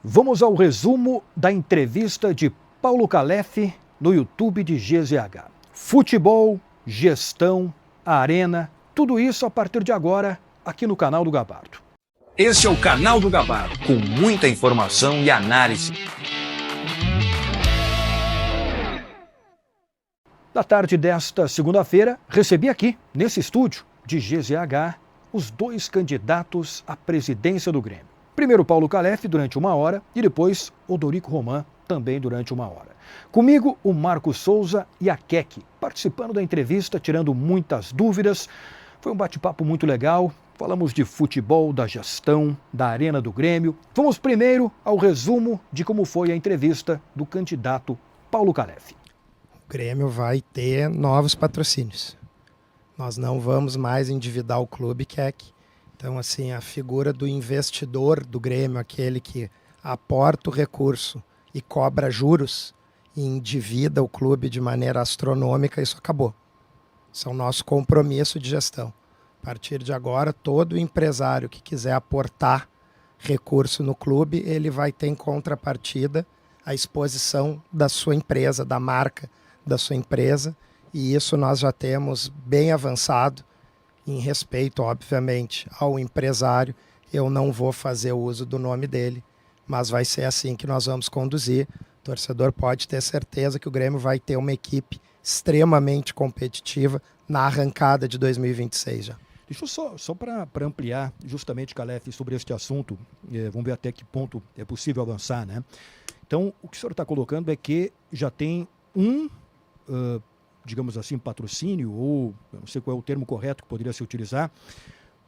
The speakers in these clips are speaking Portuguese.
Vamos ao resumo da entrevista de Paulo Calef no YouTube de GZH. Futebol, gestão, arena, tudo isso a partir de agora aqui no canal do Gabardo. Esse é o canal do Gabardo, com muita informação e análise. Na tarde desta segunda-feira, recebi aqui, nesse estúdio de GZH, os dois candidatos à presidência do Grêmio. Primeiro Paulo Calef durante 1 hora e depois Odorico Roman também durante 1 hora. Comigo o Marco Souza e a Kek, participando da entrevista, tirando muitas dúvidas. Foi um bate-papo muito legal, falamos de futebol, da gestão, da arena do Grêmio. Vamos primeiro ao resumo de como foi a entrevista do candidato Paulo Calef. O Grêmio vai ter novos patrocínios. Nós não vamos mais endividar o clube, Kek. Então, assim, a figura do investidor do Grêmio, aquele que aporta o recurso e cobra juros e endivida o clube de maneira astronômica, isso acabou. Isso é o nosso compromisso de gestão. A partir de agora, todo empresário que quiser aportar recurso no clube, ele vai ter em contrapartida a exposição da sua empresa, da marca da sua empresa, e isso nós já temos bem avançado. Em respeito, obviamente, ao empresário, eu não vou fazer uso do nome dele, mas vai ser assim que nós vamos conduzir. O torcedor pode ter certeza que o Grêmio vai ter uma equipe extremamente competitiva na arrancada de 2026 já. Deixa eu só para ampliar justamente, Calef, sobre este assunto, vamos ver até que ponto é possível avançar, né? Então, o que o senhor está colocando é que já tem digamos assim, patrocínio, ou eu não sei qual é o termo correto que poderia se utilizar,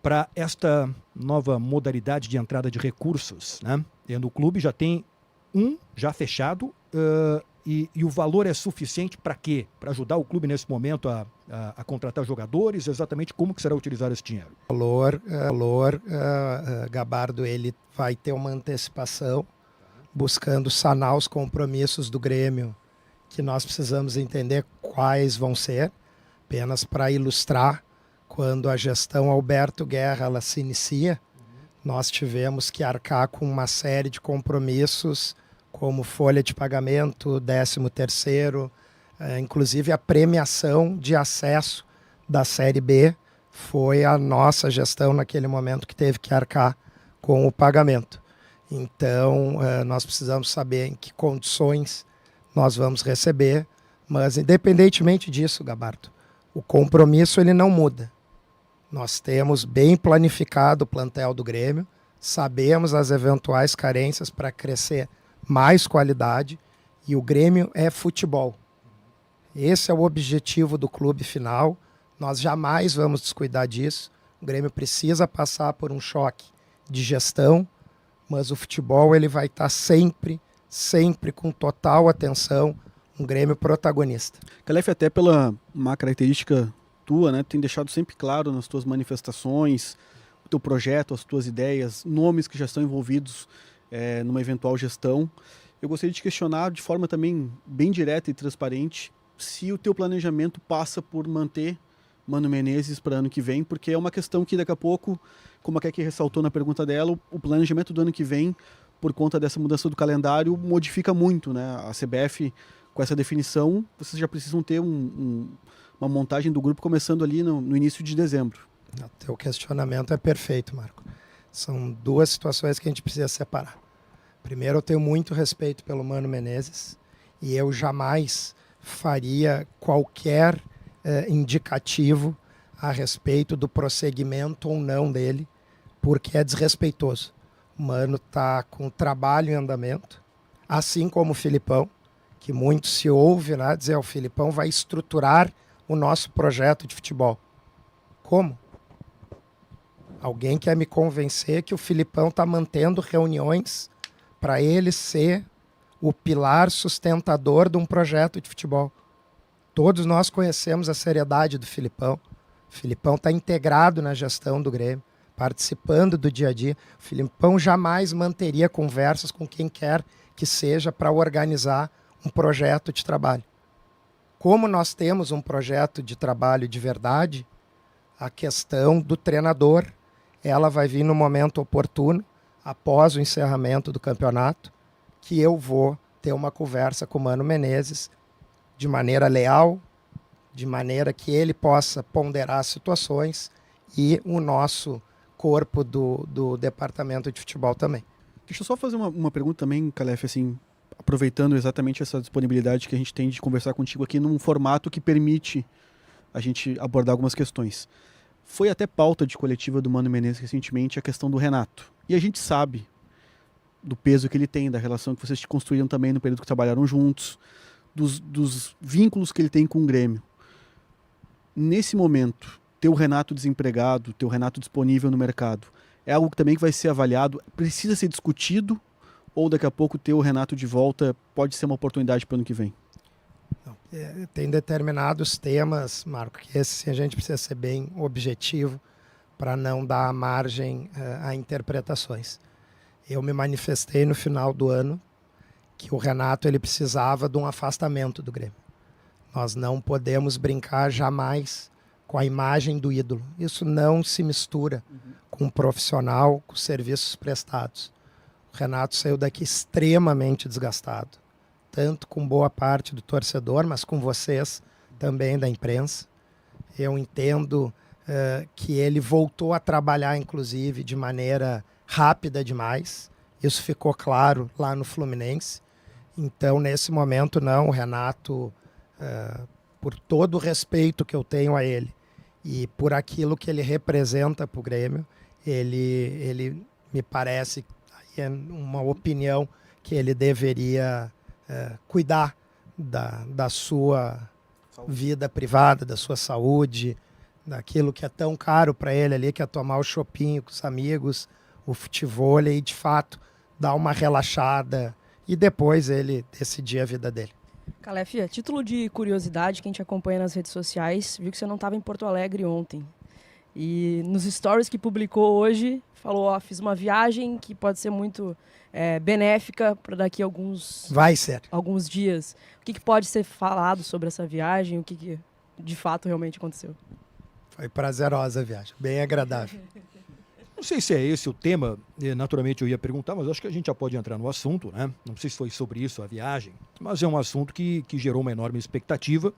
para esta nova modalidade de entrada de recursos, né? E no clube já tem já fechado, e o valor é suficiente para quê? Para ajudar o clube nesse momento a contratar jogadores? Exatamente como que será utilizado esse dinheiro? O valor, Gabardo, ele vai ter uma antecipação, buscando sanar os compromissos do Grêmio, que nós precisamos entender quais vão ser, apenas para ilustrar. Quando a gestão Alberto Guerra ela se inicia, nós tivemos que arcar com uma série de compromissos, como folha de pagamento, 13º, inclusive a premiação de acesso da Série B, foi a nossa gestão naquele momento que teve que arcar com o pagamento. Então, nós precisamos saber em que condições nós vamos receber, mas independentemente disso, Gabardo, o compromisso ele não muda. Nós temos bem planificado o plantel do Grêmio, sabemos as eventuais carências para crescer mais qualidade, e o Grêmio é futebol. Esse é o objetivo do clube final, nós jamais vamos descuidar disso. O Grêmio precisa passar por um choque de gestão, mas o futebol ele vai estar sempre com total atenção, um Grêmio protagonista. Calef, até pela uma característica tua, né, tu tem deixado sempre claro nas tuas manifestações, o teu projeto, as tuas ideias, nomes que já estão envolvidos numa eventual gestão. Eu gostaria de te questionar de forma também bem direta e transparente se o teu planejamento passa por manter Mano Menezes para ano que vem, porque é uma questão que daqui a pouco, como a Kek ressaltou na pergunta dela, o planejamento do ano que vem, por conta dessa mudança do calendário, modifica muito, né? A CBF, com essa definição, vocês já precisam ter uma montagem do grupo começando ali no início de dezembro. O teu questionamento é perfeito, Marco. São duas situações que a gente precisa separar. Primeiro, eu tenho muito respeito pelo Mano Menezes e eu jamais faria qualquer indicativo a respeito do prosseguimento ou não dele, porque é desrespeitoso. O Mano está com trabalho em andamento, assim como o Filipão, que muito se ouve, né, dizer o Filipão vai estruturar o nosso projeto de futebol. Como? Alguém quer me convencer que o Filipão está mantendo reuniões para ele ser o pilar sustentador de um projeto de futebol. Todos nós conhecemos a seriedade do Filipão. O Filipão está integrado na gestão do Grêmio, participando do dia a dia. O Filipão jamais manteria conversas com quem quer que seja para organizar um projeto de trabalho. Como nós temos um projeto de trabalho de verdade, a questão do treinador, ela vai vir no momento oportuno. após o encerramento do campeonato, que eu vou ter uma conversa com o Mano Menezes de maneira leal, de maneira que ele possa ponderar situações e o nosso corpo do departamento de futebol também. Deixa eu só fazer uma pergunta também, Calef, assim, aproveitando exatamente essa disponibilidade que a gente tem de conversar contigo aqui num formato que permite a gente abordar algumas questões. Foi até pauta de coletiva do Mano Menezes recentemente a questão do Renato. E a gente sabe do peso que ele tem, da relação que vocês construíram também no período que trabalharam juntos, dos vínculos que ele tem com o Grêmio. Nesse momento, ter o Renato desempregado, ter o Renato disponível no mercado, é algo que também vai ser avaliado, precisa ser discutido, ou daqui a pouco ter o Renato de volta pode ser uma oportunidade para o ano que vem? Não, tem determinados temas, Marco, que esse a gente precisa ser bem objetivo para não dar margem a interpretações. Eu me manifestei no final do ano que o Renato ele precisava de um afastamento do Grêmio. Nós não podemos brincar jamais com a imagem do ídolo. Isso não se mistura com o profissional, com os serviços prestados. O Renato saiu daqui extremamente desgastado, tanto com boa parte do torcedor, mas com vocês também da imprensa. Eu entendo que ele voltou a trabalhar, inclusive, de maneira rápida demais. Isso ficou claro lá no Fluminense. Então, nesse momento, não, o Renato, por todo o respeito que eu tenho a ele e por aquilo que ele representa para o Grêmio, ele me parece, é uma opinião, que ele deveria cuidar da sua vida privada, da sua saúde, daquilo que é tão caro para ele ali, que é tomar o chopinho com os amigos, o futebol, e de fato dar uma relaxada e depois ele decidir a vida dele. Calef, a título de curiosidade, quem te acompanha nas redes sociais viu que você não estava em Porto Alegre ontem. E nos stories que publicou hoje, falou, ó, fiz uma viagem que pode ser muito benéfica para daqui a alguns dias. O que pode ser falado sobre essa viagem? O que de fato realmente aconteceu? Foi prazerosa a viagem, bem agradável. Não sei se é esse o tema, naturalmente eu ia perguntar, mas acho que a gente já pode entrar no assunto, né? Não sei se foi sobre isso a viagem, mas é um assunto que gerou uma enorme expectativa.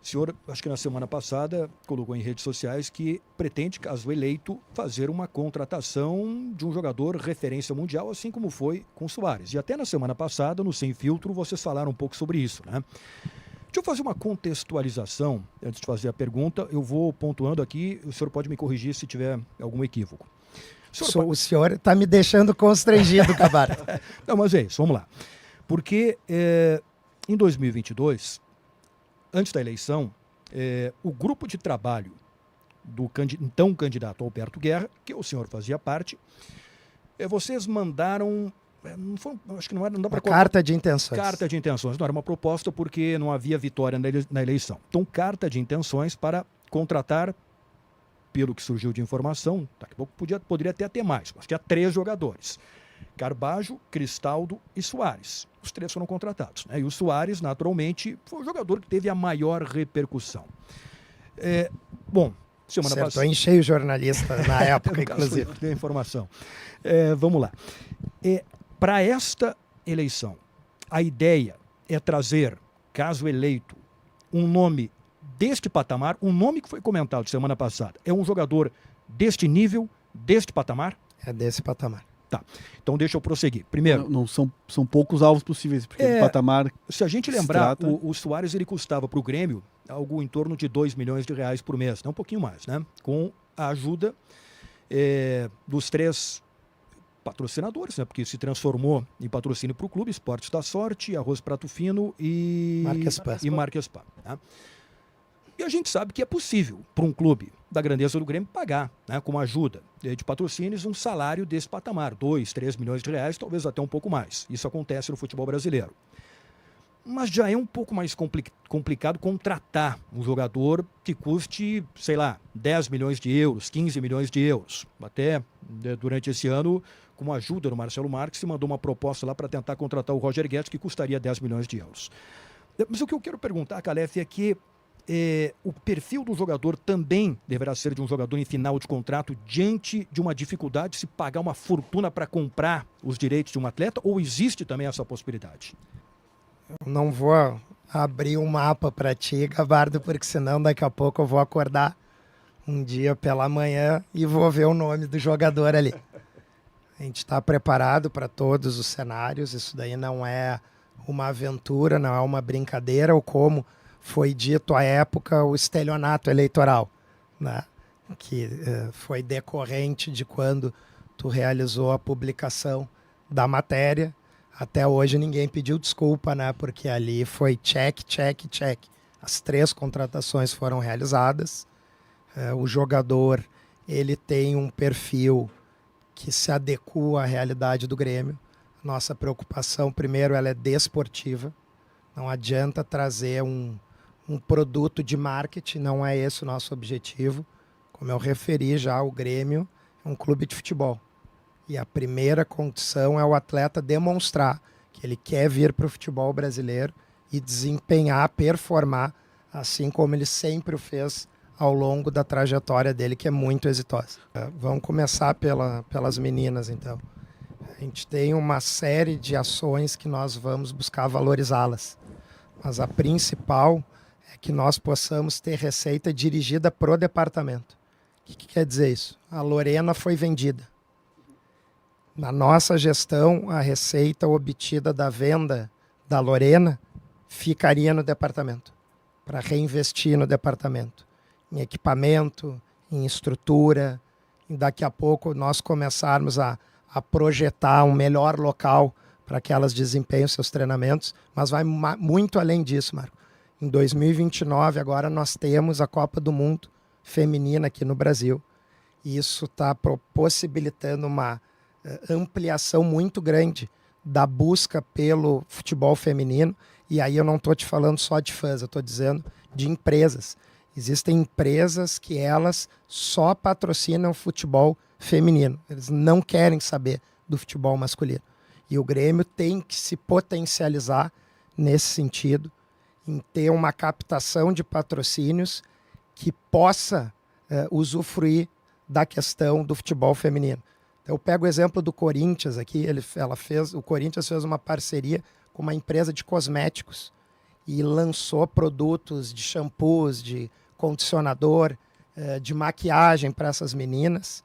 O senhor, acho que na semana passada, colocou em redes sociais que pretende, caso eleito, fazer uma contratação de um jogador referência mundial, assim como foi com o Soares. E até na semana passada, no Sem Filtro, vocês falaram um pouco sobre isso, né? Deixa eu fazer uma contextualização, antes de fazer a pergunta, eu vou pontuando aqui, o senhor pode me corrigir se tiver algum equívoco. O senhor está me deixando constrangido, Cabarto. Não, mas é isso, vamos lá. Porque em 2022, antes da eleição, o grupo de trabalho do então candidato Alberto Guerra, que o senhor fazia parte, vocês mandaram... acho que não dá para carta de intenções. Carta de intenções. Não era uma proposta porque não havia vitória na eleição. Então, carta de intenções para contratar, pelo que surgiu de informação, daqui a pouco poderia até mais, mas tinha 3 jogadores. Carbajo, Cristaldo e Soares. Os 3 foram contratados, né? E o Soares, naturalmente, foi o jogador que teve a maior repercussão. Bom, semana passada... Acertou em cheio jornalista na época, inclusive. Tem informação. Vamos lá. Para esta eleição, a ideia é trazer, caso eleito, um nome deste patamar, um nome que foi comentado semana passada. É um jogador deste nível, deste patamar? É desse patamar. Tá, então deixa eu prosseguir. Primeiro... Não são poucos alvos possíveis, porque o patamar... Se a gente lembrar, o Soares ele custava para o Grêmio algo em torno de R$2 milhões por mês, um pouquinho mais, né? Com a ajuda dos 3 patrocinadores, né? Porque se transformou em patrocínio para o clube, Esportes da Sorte, Arroz Prato Fino e Marquespan. Né? E a gente sabe que é possível para um clube da grandeza do Grêmio pagar, né, com ajuda de patrocínios, um salário desse patamar, R$2, R$3 milhões, talvez até um pouco mais. Isso acontece no futebol brasileiro. Mas já é um pouco mais complicado contratar um jogador que custe, sei lá, 10 milhões de euros, 15 milhões de euros. Até durante esse ano, com a ajuda do Marcelo Marques, se mandou uma proposta lá para tentar contratar o Roger Guedes, que custaria 10 milhões de euros. Mas o que eu quero perguntar, Calef, é que o perfil do jogador também deverá ser de um jogador em final de contrato diante de uma dificuldade de se pagar uma fortuna para comprar os direitos de um atleta, ou existe também essa possibilidade? Eu não vou abrir um mapa para ti, Gabardo, porque senão daqui a pouco eu vou acordar um dia pela manhã e vou ver o nome do jogador ali. A gente está preparado para todos os cenários, isso daí não é uma aventura, não é uma brincadeira, ou como foi dito à época, o estelionato eleitoral, né? Que foi decorrente de quando tu realizou a publicação da matéria. Até hoje ninguém pediu desculpa, né? Porque ali foi check, check, check. As 3 contratações foram realizadas. O jogador, ele tem um perfil que se adequa à realidade do Grêmio. Nossa preocupação, primeiro, ela é desportiva. Não adianta trazer um produto de marketing, não é esse o nosso objetivo. Como eu referi já, o Grêmio é um clube de futebol. E a primeira condição é o atleta demonstrar que ele quer vir para o futebol brasileiro e desempenhar, performar, assim como ele sempre o fez ao longo da trajetória dele, que é muito exitosa. Vamos começar pelas meninas, então. A gente tem uma série de ações que nós vamos buscar valorizá-las. Mas a principal é que nós possamos ter receita dirigida para o departamento. O que quer dizer isso? A Lorena foi vendida. Na nossa gestão, a receita obtida da venda da Lorena ficaria no departamento, para reinvestir no departamento, em equipamento, em estrutura, e daqui a pouco nós começarmos a projetar um melhor local para que elas desempenhem seus treinamentos, mas vai muito além disso, Marco. Em 2029, agora nós temos a Copa do Mundo feminina aqui no Brasil, e isso está possibilitando uma ampliação muito grande da busca pelo futebol feminino, e aí eu não estou te falando só de fãs, eu estou dizendo de empresas. Existem empresas que elas só patrocinam futebol feminino, eles não querem saber do futebol masculino. E o Grêmio tem que se potencializar nesse sentido, em ter uma captação de patrocínios que possa usufruir da questão do futebol feminino. Então, eu pego o exemplo do Corinthians aqui, o Corinthians fez uma parceria com uma empresa de cosméticos e lançou produtos de shampoos, de condicionador, de maquiagem para essas meninas.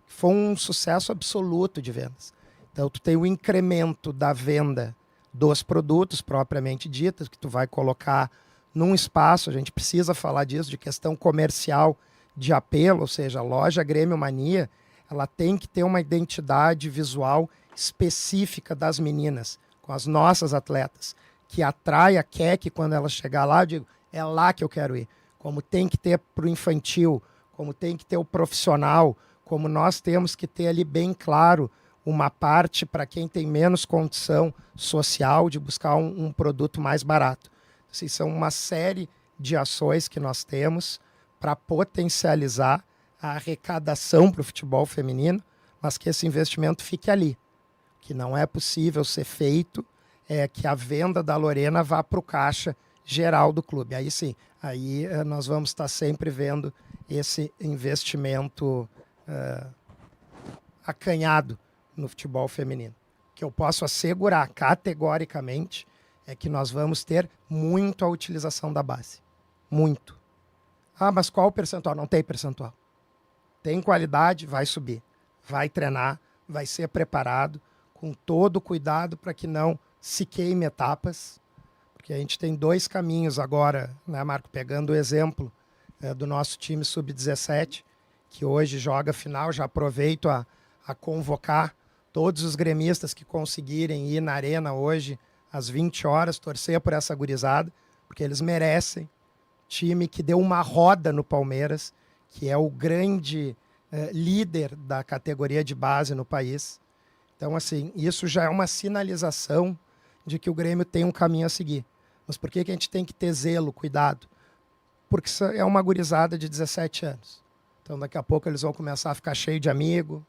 Foi um sucesso absoluto de vendas. Então, tu tem o incremento da venda dos produtos propriamente ditos, que tu vai colocar num espaço, a gente precisa falar disso, de questão comercial de apelo, ou seja, a loja Grêmio Mania, ela tem que ter uma identidade visual específica das meninas, com as nossas atletas, que atraia, quer que quando ela chegar lá, eu digo, é lá que eu quero ir. Como tem que ter para o infantil, como tem que ter o profissional, como nós temos que ter ali bem claro uma parte para quem tem menos condição social de buscar um produto mais barato. Assim, são uma série de ações que nós temos para potencializar a arrecadação para o futebol feminino, mas que esse investimento fique ali. Que não é possível ser feito que a venda da Lorena vá para o caixa geral do clube. Aí sim, aí nós vamos estar sempre vendo esse investimento acanhado no futebol feminino. O que eu posso assegurar categoricamente é que nós vamos ter muito a utilização da base. Muito. Ah, mas qual o percentual? Não tem percentual. Tem qualidade, vai subir. Vai treinar, vai ser preparado com todo o cuidado para que não se queime etapas. Porque a gente tem 2 caminhos agora, né, Marco? Pegando o exemplo do nosso time sub-17, que hoje joga final, já aproveito a convocar todos os gremistas que conseguirem ir na arena hoje às 20 horas, torcer por essa gurizada, porque eles merecem. Time que deu uma roda no Palmeiras, que é o grande líder da categoria de base no país. Então, assim, isso já é uma sinalização de que o Grêmio tem um caminho a seguir. Mas por que a gente tem que ter zelo, cuidado? Porque é uma gurizada de 17 anos. Então, daqui a pouco eles vão começar a ficar cheio de amigo,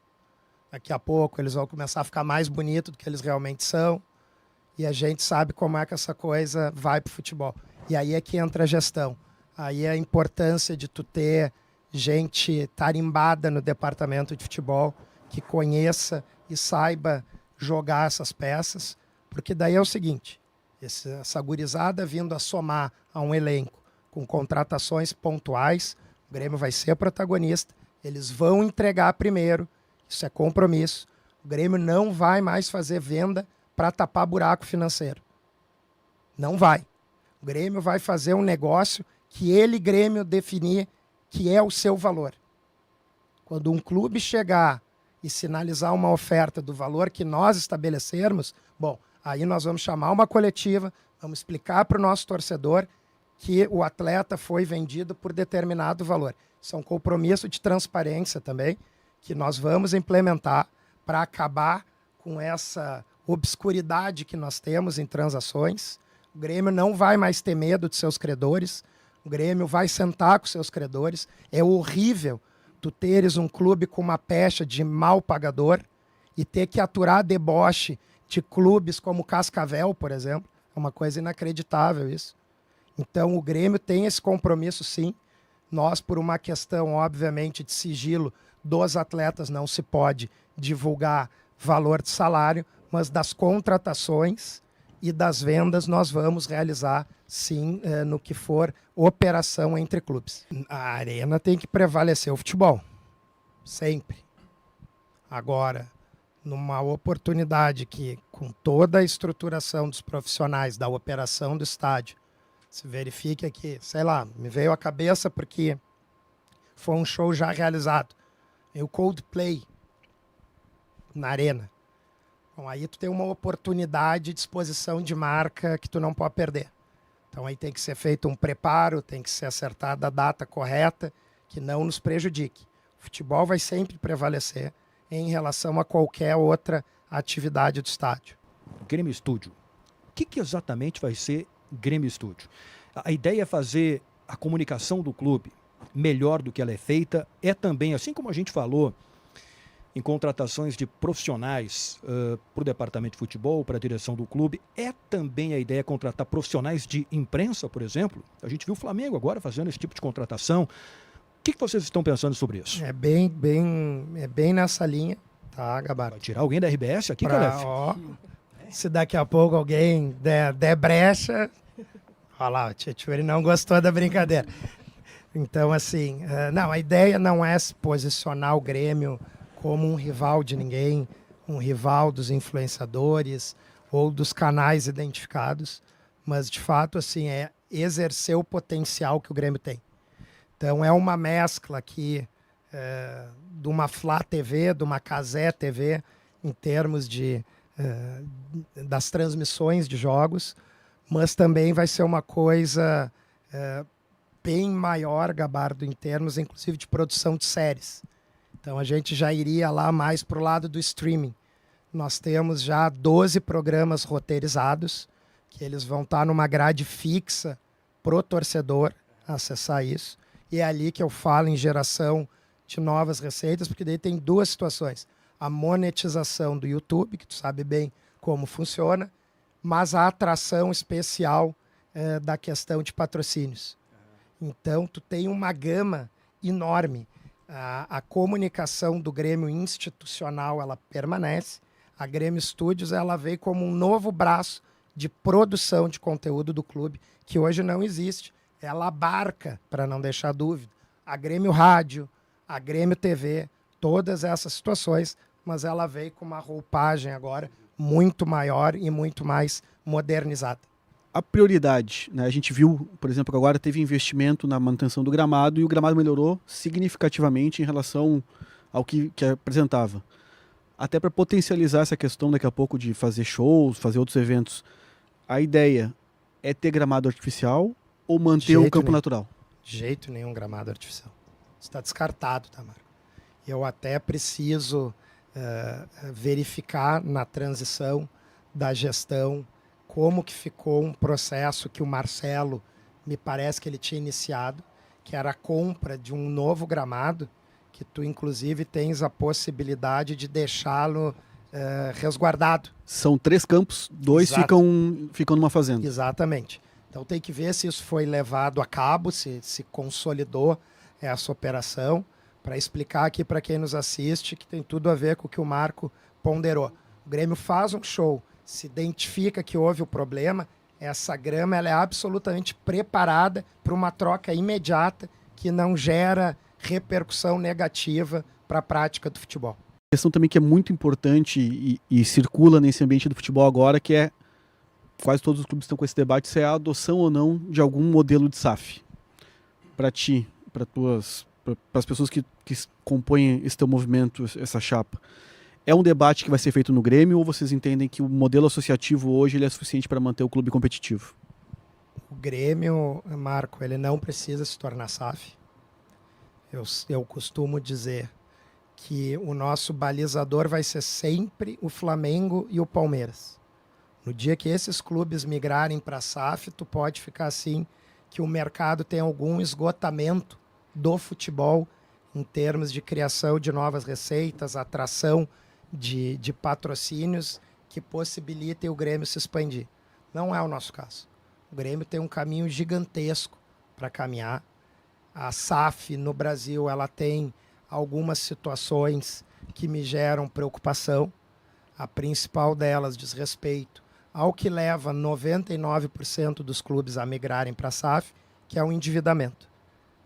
daqui a pouco eles vão começar a ficar mais bonitos do que eles realmente são, e a gente sabe como é que essa coisa vai para o futebol. E aí é que entra a gestão. Aí a importância de tu ter gente tarimbada no departamento de futebol que conheça e saiba jogar essas peças, porque daí é o seguinte, essa gurizada vindo a somar a um elenco com contratações pontuais, o Grêmio vai ser protagonista, eles vão entregar primeiro, isso é compromisso, o Grêmio não vai mais fazer venda para tapar buraco financeiro. Não vai. O Grêmio vai fazer um negócio que ele, Grêmio, definir que é o seu valor. Quando um clube chegar e sinalizar uma oferta do valor que nós estabelecermos, bom, aí nós vamos chamar uma coletiva, vamos explicar para o nosso torcedor que o atleta foi vendido por determinado valor. Isso é um compromisso de transparência também, que nós vamos implementar para acabar com essa obscuridade que nós temos em transações. O Grêmio não vai mais ter medo de seus credores, o Grêmio vai sentar com seus credores. É horrível tu teres um clube com uma pecha de mal pagador e ter que aturar deboche de clubes como Cascavel, por exemplo. É uma coisa inacreditável isso. Então o Grêmio tem esse compromisso sim. Nós, por uma questão, obviamente, de sigilo dos atletas, não se pode divulgar valor de salário, mas das contratações e das vendas nós vamos realizar, sim, no que for operação entre clubes. A arena tem que prevalecer o futebol, sempre. Agora, numa oportunidade que, com toda a estruturação dos profissionais da operação do estádio, se verifique aqui, sei lá, me veio à cabeça porque foi um show já realizado. O Coldplay na arena. Bom, aí tu tem uma oportunidade de exposição de marca que tu não pode perder. Então aí tem que ser feito um preparo, tem que ser acertada a data correta, que não nos prejudique. O futebol vai sempre prevalecer em relação a qualquer outra atividade do estádio. Grêmio Estúdio. O que exatamente vai ser Grêmio Estúdio? A ideia é fazer a comunicação do clube melhor do que ela é feita. É também, assim como a gente falou, em contratações de profissionais para o departamento de futebol, para a direção do clube, é também a ideia contratar profissionais de imprensa, por exemplo? A gente viu o Flamengo agora fazendo esse tipo de contratação. O que vocês estão pensando sobre isso? É bem nessa linha, tá, Gabardo? Vai tirar alguém da RBS aqui, Calef? Se daqui a pouco alguém der brecha... Olha lá, o Tchê não gostou da brincadeira. Então, assim, não, a ideia não é se posicionar o Grêmio como um rival de ninguém, um rival dos influenciadores ou dos canais identificados, mas, de fato, assim, é exercer o potencial que o Grêmio tem. Então, é uma mescla aqui de uma Flá TV, de uma Cazé TV, em termos das transmissões de jogos, mas também vai ser uma coisa bem maior, Gabardo, em termos, inclusive, de produção de séries. Então, a gente já iria lá mais para o lado do streaming. Nós temos já 12 programas roteirizados, que eles vão estar numa grade fixa pro torcedor acessar isso. E é ali que eu falo em geração de novas receitas, porque daí tem duas situações. A monetização do YouTube, que tu sabe bem como funciona, mas a atração especial da questão de patrocínios. Então, tu tem uma gama enorme. A comunicação do Grêmio institucional, ela permanece. A Grêmio Studios, ela veio como um novo braço de produção de conteúdo do clube, que hoje não existe. Ela abarca, para não deixar dúvida, a Grêmio Rádio, a Grêmio TV, todas essas situações, mas ela veio com uma roupagem agora muito maior e muito mais modernizada. A prioridade, né? A gente viu, por exemplo, que agora teve investimento na manutenção do gramado e o gramado melhorou significativamente em relação ao que apresentava. Até para potencializar essa questão daqui a pouco de fazer shows, fazer outros eventos, a ideia é ter gramado artificial ou manter o campo natural? De jeito nenhum gramado artificial. Está descartado, Tamar. Eu até preciso verificar na transição da gestão como que ficou um processo que o Marcelo, me parece que ele tinha iniciado, que era a compra de um novo gramado, que tu inclusive tens a possibilidade de deixá-lo resguardado. São 3 campos, 2 ficam numa fazenda. Exatamente. Então tem que ver se isso foi levado a cabo, se consolidou essa operação, para explicar aqui para quem nos assiste que tem tudo a ver com o que o Marco ponderou. O Grêmio faz um show, se identifica que houve o problema, essa grama ela é absolutamente preparada para uma troca imediata que não gera repercussão negativa para a prática do futebol. A questão também que é muito importante e circula nesse ambiente do futebol agora, que é, quase todos os clubes estão com esse debate, se é a adoção ou não de algum modelo de SAF. Para ti, para as pessoas que compõem esse teu movimento, essa chapa, é um debate que vai ser feito no Grêmio ou vocês entendem que o modelo associativo hoje ele é suficiente para manter o clube competitivo? O Grêmio, Marco, ele não precisa se tornar SAF. Eu costumo dizer que o nosso balizador vai ser sempre o Flamengo e o Palmeiras. No dia que esses clubes migrarem para a SAF, tu pode ficar assim que o mercado tem algum esgotamento do futebol em termos de criação de novas receitas, atração de patrocínios que possibilitem o Grêmio se expandir. Não é o nosso caso. O Grêmio tem um caminho gigantesco para caminhar. A SAF no Brasil ela tem algumas situações que me geram preocupação. A principal delas diz respeito ao que leva 99% dos clubes a migrarem para a SAF, que é o endividamento.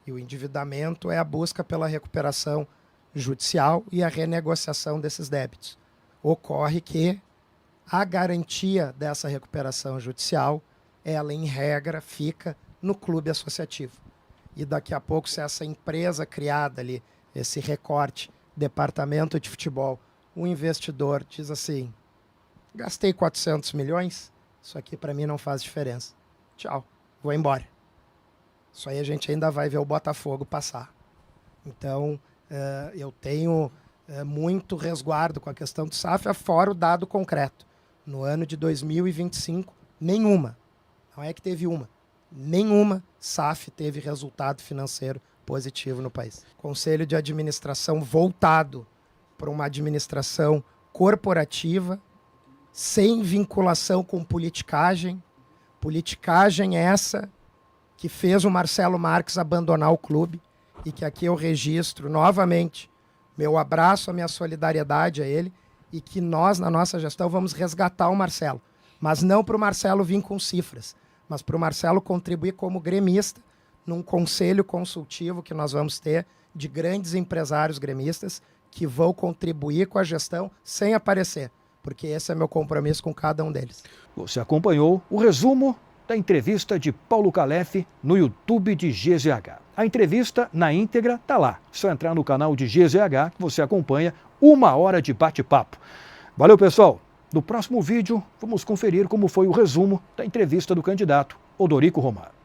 E o endividamento é a busca pela recuperação judicial e a renegociação desses débitos. Ocorre que a garantia dessa recuperação judicial, ela em regra fica no clube associativo. E daqui a pouco, se essa empresa criada ali, esse recorte, departamento de futebol, o investidor diz assim, gastei 400 milhões, isso aqui para mim não faz diferença. Tchau, vou embora. Isso aí a gente ainda vai ver o Botafogo passar. Então, eu tenho muito resguardo com a questão do SAF, fora o dado concreto. No ano de 2025, nenhuma, não é que teve uma, nenhuma SAF teve resultado financeiro positivo no país. Conselho de administração voltado para uma administração corporativa, sem vinculação com politicagem. Politicagem essa que fez o Marcelo Marques abandonar o clube e que aqui eu registro novamente meu abraço, a minha solidariedade a ele e que nós, na nossa gestão, vamos resgatar o Marcelo. Mas não para o Marcelo vir com cifras, mas para o Marcelo contribuir como gremista num conselho consultivo que nós vamos ter de grandes empresários gremistas que vão contribuir com a gestão sem aparecer, porque esse é meu compromisso com cada um deles. Você acompanhou o resumo da entrevista de Paulo Calef no YouTube de GZH. A entrevista na íntegra está lá. É só entrar no canal de GZH que você acompanha 1 hora de bate-papo. Valeu, pessoal! No próximo vídeo, vamos conferir como foi o resumo da entrevista do candidato Odorico Romano.